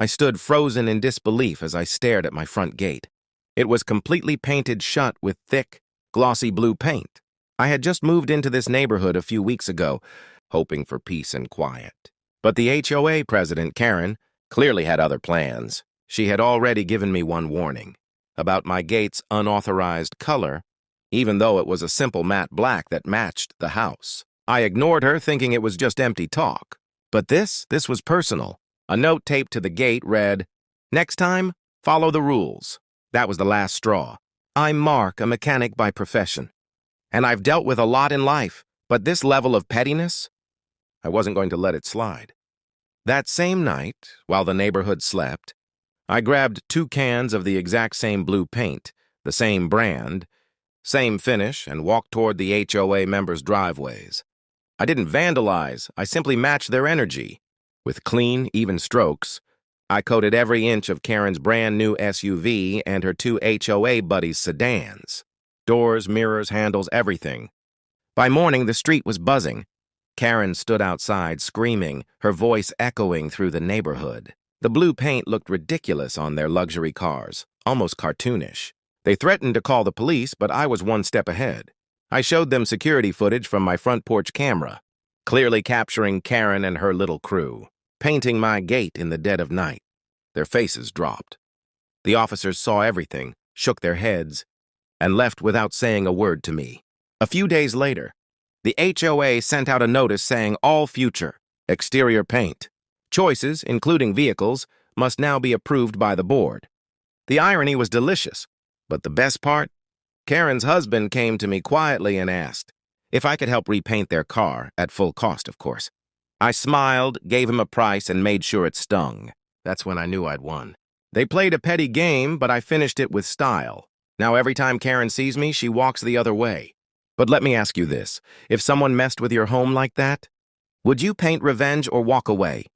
I stood frozen in disbelief as I stared at my front gate. It was completely painted shut with thick, glossy blue paint. I had just moved into this neighborhood a few weeks ago, hoping for peace and quiet. But the HOA president, Karen, clearly had other plans. She had already given me one warning about my gate's unauthorized color, even though it was a simple matte black that matched the house. I ignored her, thinking it was just empty talk. But this was personal. A note taped to the gate read, "Next time, follow the rules." That was the last straw. I'm Mark, a mechanic by profession. And I've dealt with a lot in life, but this level of pettiness, I wasn't going to let it slide. That same night, while the neighborhood slept, I grabbed 2 cans of the exact same blue paint, the same brand, same finish, and walked toward the HOA members' driveways. I didn't vandalize, I simply matched their energy. With clean, even strokes, I coated every inch of Karen's brand new SUV and her 2 HOA buddies' sedans. Doors, mirrors, handles, everything. By morning, the street was buzzing. Karen stood outside, screaming, her voice echoing through the neighborhood. The blue paint looked ridiculous on their luxury cars, almost cartoonish. They threatened to call the police, but I was one step ahead. I showed them security footage from my front porch camera, clearly capturing Karen and her little crew, painting my gate in the dead of night. Their faces dropped. The officers saw everything, shook their heads, and left without saying a word to me. A few days later, the HOA sent out a notice saying all future exterior paint choices, including vehicles, must now be approved by the board. The irony was delicious, but the best part? Karen's husband came to me quietly and asked if I could help repaint their car, at full cost, of course. I smiled, gave him a price, and made sure it stung. That's when I knew I'd won. They played a petty game, but I finished it with style. Now every time Karen sees me, she walks the other way. But let me ask you this. If someone messed with your home like that, would you paint revenge or walk away?